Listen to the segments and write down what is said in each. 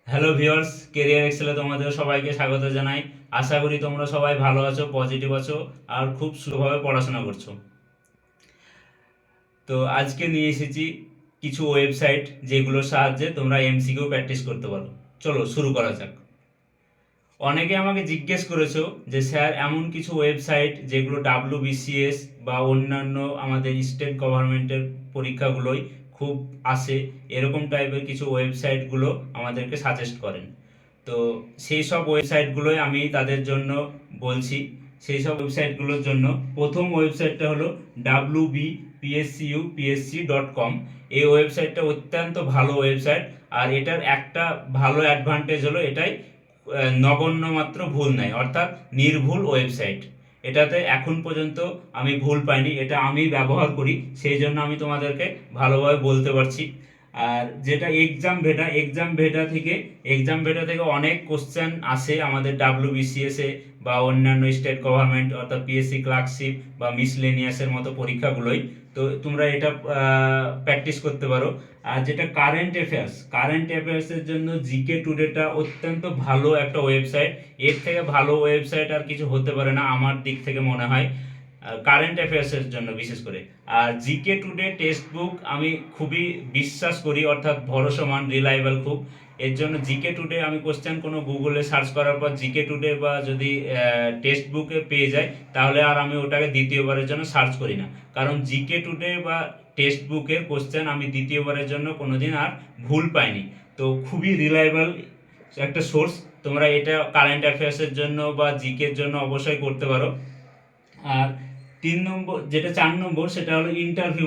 Hello viewers, career এক্সেলে তোমাদের সবাইকে স্বাগত জানাই। আশা করি তোমরা সবাই ভালো আছো, পজিটিভ আছো আর খুব সুন্দরভাবে পড়াশোনা করছো। তো আজকে নিয়ে এসেছি কিছু ওয়েবসাইট যেগুলোর সাহায্যে তোমরা এমসিকিউ প্র্যাকটিস করতে পারো। চলো শুরু করা যাক। অনেকে আমাকে জিজ্ঞেস করেছো যে স্যার এমন কিছু ওয়েবসাইট যেগুলো WBCS বা অন্যান্য আমাদের স্টেট গভর্নমেন্টের পরীক্ষাগুলোই খুব আসে, এরকম টাইপের কিছু ওয়েবসাইটগুলো আমাদেরকে সাজেস্ট করেন। তো সেই সব ওয়েবসাইটগুলোই আমি তাদের জন্য বলছি। সেই সব ওয়েবসাইটগুলোর জন্য প্রথম ওয়েবসাইটটা হলো WBPSCUPSC.com। এই ওয়েবসাইটটা অত্যন্ত ভালো ওয়েবসাইট। আর এটার একটা ভালো অ্যাডভান্টেজ হলো এটাই নগণ্য মাত্র ভুল নাই, অর্থাৎ নির্ভুল ওয়েবসাইট। এটাতে এখন পর্যন্ত আমি ভুল পাইনি, এটা আমি ব্যবহার করি, সেই জন্য আমি তোমাদেরকে ভালোভাবে বলতে পারছি। আর যেটা এক্সাম ভেটা থেকে অনেক কোশ্চেন আসে আমাদের WBCS এ বা অন্যান্য স্টেট গভর্নমেন্ট অর্থাৎ PSC ক্লার্কশিপ বা মিসলেনিয়াসের মতো পরীক্ষাগুলোই। তো তোমরা এটা প্র্যাকটিস করতে পারো। আর যেটা কারেন্ট অ্যাফেয়ার্সের জন্য জিকে টুডেটা অত্যন্ত ভালো একটা ওয়েবসাইট। এর থেকে ভালো ওয়েবসাইট আর কিছু হতে পারে না আমার দিক থেকে মনে হয়, কারেন্ট অ্যাফেয়ার্সের জন্য বিশেষ করে। আর জিকে টুডে টেক্সট বুক আমি খুবই বিশ্বাস করি, অর্থাৎ ভরসমান, রিলায়েবল খুব। এর জন্য জিকে টুডে আমি কোশ্চেন কোনো গুগলে সার্চ করার পর জিকে টুডে বা যদি টেক্সট বুকে পেয়ে যাই, তাহলে আর আমি ওটাকে দ্বিতীয়বারের জন্য সার্চ করি না। কারণ জিকে টুডে বা টেক্সট বুকের কোশ্চেন আমি দ্বিতীয়বারের জন্য কোনোদিন আর ভুল পাইনি। তো খুবই রিলায়েবল একটা সোর্স। তোমরা এটা কারেন্ট অ্যাফেয়ার্সের জন্য বা জিকের জন্য অবশ্যই করতে পারো। আর 4 নম্বর সেটা হলো ইন্টারভিউ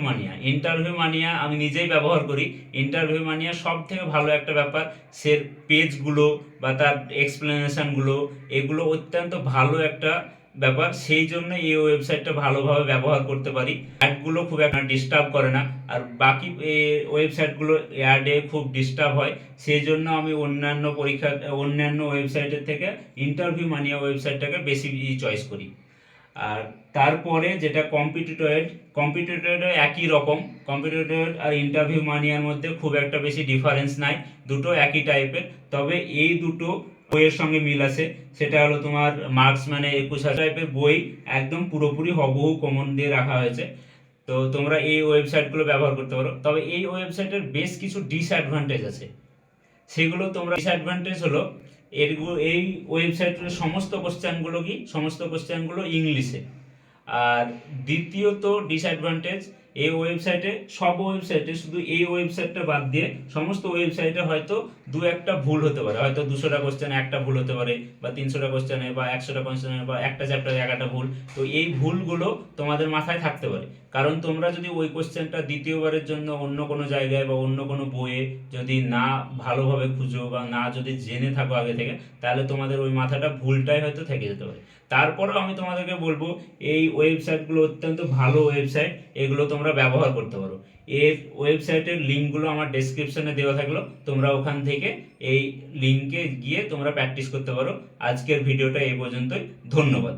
মানিয়া আমি নিজেই ব্যবহার করি। ইন্টারভিউ মানিয়া সব থেকে ভালো একটা ব্যাপার, সে পেজগুলো বা তার এক্সপ্লেনেশনগুলো এগুলো অত্যন্ত ভালো একটা ব্যাপার, সেই জন্য এই ওয়েবসাইটটা ভালোভাবে ব্যবহার করতে পারি। অ্যাডগুলো খুব একটা ডিস্টার্ব করে না। আর বাকি ওয়েবসাইটগুলো অ্যাডে খুব ডিস্টার্ব হয়, সেই জন্য আমি অন্যান্য ওয়েবসাইটের থেকে ইন্টারভিউ মানিয়া ওয়েবসাইটটাকে বেশি চয়েস করি। আর তারপরে যেটা কম্পিটিটয়েডও একই রকম। কম্পিটিটয়েড আর ইন্টারভিউ মানিয়ার মধ্যে খুব একটা বেশি ডিফারেন্স নাই, দুটো একই টাইপের। তবে এই দুটো বইয়ের সঙ্গে মিল আছে, সেটা হলো তোমার মার্কস মানে 21,000 টাইপের বই, একদম পুরোপুরি হুবহু কমন দিয়ে রাখা হয়েছে। তো তোমরা এই ওয়েবসাইটগুলো ব্যবহার করতে পারো। তবে এই ওয়েবসাইটের বেশ কিছু ডিসঅ্যাডভান্টেজ আছে, সেগুলো তোমরা ডিসঅ্যাডভান্টেজ হলো এই ওয়েবসাইটের সমস্ত কোশ্চেনগুলো ইংলিশে। আর দ্বিতীয়ত ডিসঅ্যাডভান্টেজ, সব ওয়েবসাইটে শুধু এই ওয়েবসাইটটা বাদ দিয়ে সমস্ত ওয়েবসাইটে হয়তো দু একটা ভুল হতে পারে, হয়তো 200টা কোশ্চেনে একটা ভুল হতে পারে, বা 300টা কোশ্চেনে বা 100টা কোশ্চেনে বা একটা চ্যাপ্টারে 11টা ভুল। তো এই ভুলগুলো তোমাদের মাথায় থাকতে পারে, কারণ তোমরা যদি ওই কোশ্চেনটা দ্বিতীয়বারের জন্য অন্য কোনো জায়গায় বা অন্য কোনো বইয়ে যদি না ভালোভাবে খুঁজো বা না যদি জেনে থাকো আগে থেকে, তাহলে তোমাদের ওই মাথাটা ভুলটাই হয়তো থেকে যেতে পারে। তারপরেও আমি তোমাদেরকে বলবো এই ওয়েবসাইটগুলো অত্যন্ত ভালো ওয়েবসাইট, এগুলো তোমরা ব্যবহার করতে পারো। এর ওয়েবসাইটের লিঙ্কগুলো আমার ডেসক্রিপশনে দেওয়া থাকলো, তোমরা ওখান থেকে এই লিঙ্কে গিয়ে তোমরা প্র্যাকটিস করতে পারো। আজকের ভিডিওটা এই পর্যন্তই, ধন্যবাদ।